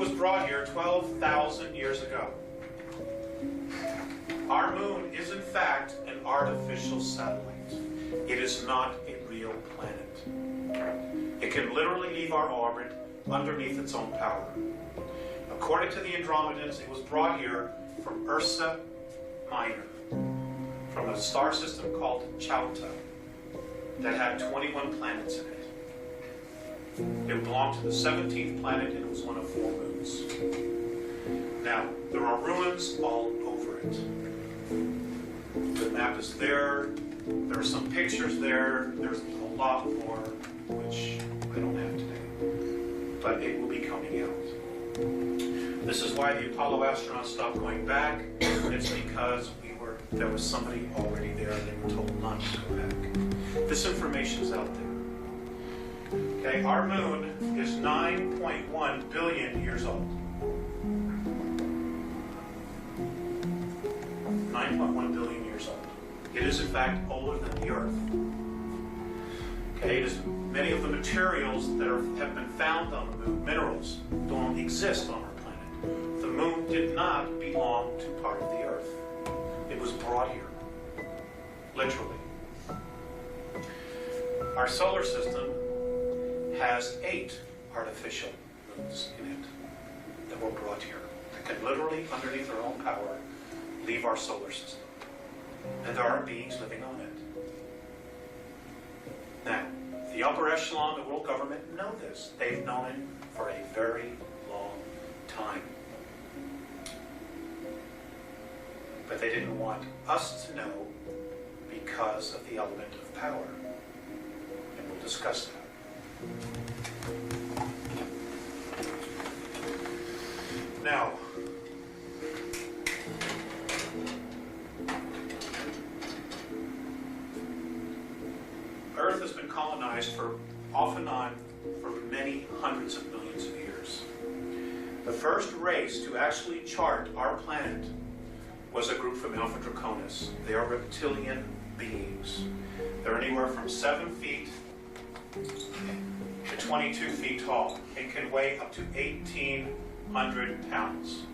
was brought here 12,000 years ago. Our moon is in fact an artificial satellite. It is not a real planet. It can literally leave our orbit underneath its own power. According to the Andromedans, it was brought here from Ursa Minor, from a star system called Chauta that had 21 planets in it. It belonged to the 17th planet and it was one of 4 moons. Now, there are ruins all over it. The map is there. There are some pictures there. There's a lot more, which I don't have today. But it will be coming out. This is why the Apollo astronauts stopped going back. It's because there was somebody already there and they were told not to go back. This information is out there. Okay, our moon is 9.1 billion years old. 9.1 billion years old. It is in fact older than the Earth. Okay, it is many of the materials that have been found on the moon, minerals, don't exist on our planet. The moon did not belong to part of the Earth. It was brought here, literally. Our solar system has 8 artificial moons in it that were brought here, that can literally, underneath their own power, leave our solar system. And there are beings living on it. Now, the upper echelon of the world government know this. They've known it for a very long time. But they didn't want us to know because of the element of power. And we'll discuss that. Now, Earth has been colonized off and on for many hundreds of millions of years. The first race to actually chart our planet was a group from Alpha Draconis. They are reptilian beings. They're anywhere from 7 feet to 22 feet tall. It can weigh up to 1,800 pounds.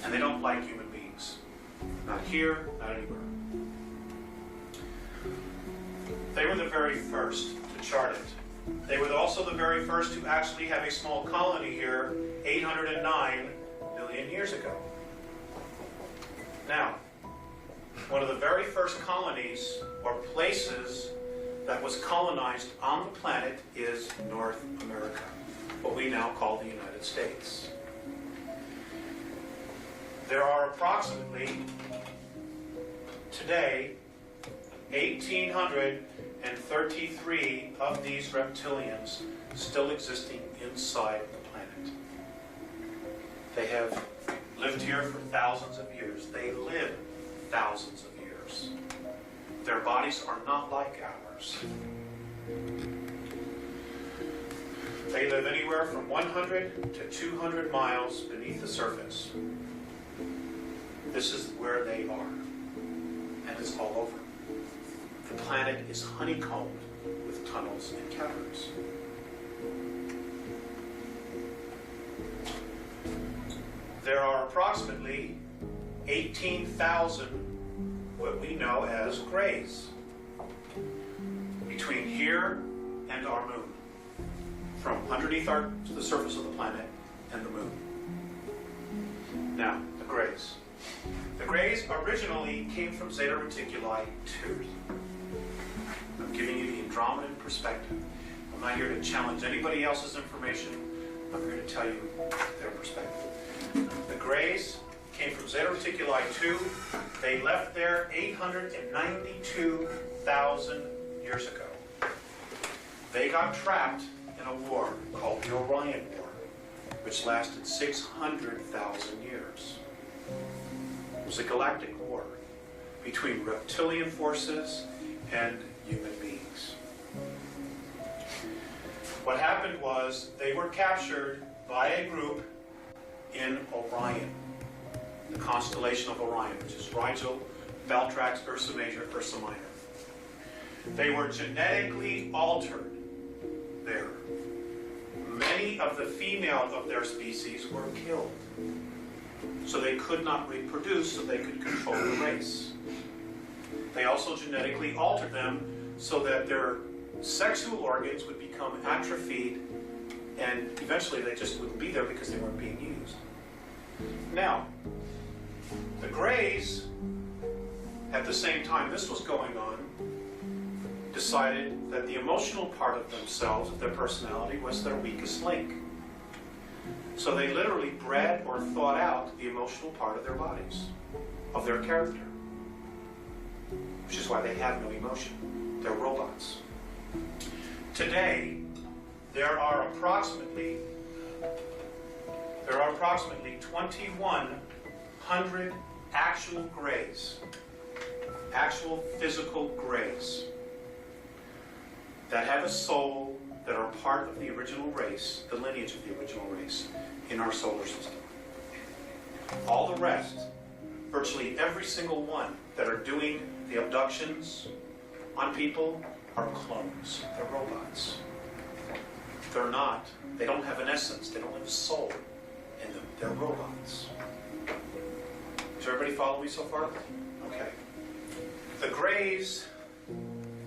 And they don't like human beings. Not here, not anywhere. They were the very first to chart it. They were also the very first to actually have a small colony here 809 million years ago. Now, one of the very first colonies or places that was colonized on the planet is North America, what we now call the United States. There are approximately, today, 1,833 of these reptilians still existing inside the planet. They have lived here for thousands of years. They live thousands of years. Their bodies are not like ours. They live anywhere from 100 to 200 miles beneath the surface. This is where they are. And it's all over. The planet is honeycombed with tunnels and caverns. There are approximately 18,000 what we know as grays between here and our moon, from underneath the surface of the planet and the moon. Now, the grays. The grays originally came from Zeta Reticuli 2. I'm giving you the Andromedan perspective. I'm not here to challenge anybody else's information. I'm here to tell you their perspective. The grays came from Zeta Reticuli 2. They left there 892,000 years ago. They got trapped in a war called the Orion War, which lasted 600,000 years. It was a galactic war between reptilian forces and human beings. What happened was they were captured by a group in Orion, the constellation of Orion, which is Rigel, Beltrax, Ursa Major, Ursa Minor. They were genetically altered there. Many many of the females of their species were killed. So they could not reproduce, so they could control the race. They also genetically altered them so that their sexual organs would become atrophied, and eventually they just wouldn't be there because they weren't being used. Now, the Greys, at the same time this was going on, decided that the emotional part of themselves, of their personality, was their weakest link. So they literally bred or thought out the emotional part of their bodies, of their character. Which is why they have no emotion. They're robots. Today, there are approximately 2,100 actual Greys, actual physical Greys, that have a soul, that are part of the original race, the lineage of the original race, in our solar system. All the rest, virtually every single one that are doing the abductions on people, are clones. They're robots. They're not. They don't have an essence. They don't have a soul in them. They're robots. Does everybody follow me so far? Okay. The Greys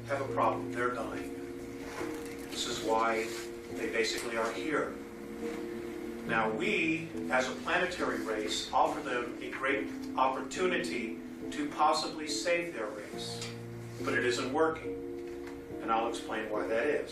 have a problem. They're dying. This is why they basically are here. Now we, as a planetary race, offer them a great opportunity to possibly save their race. But it isn't working. And I'll explain why that is.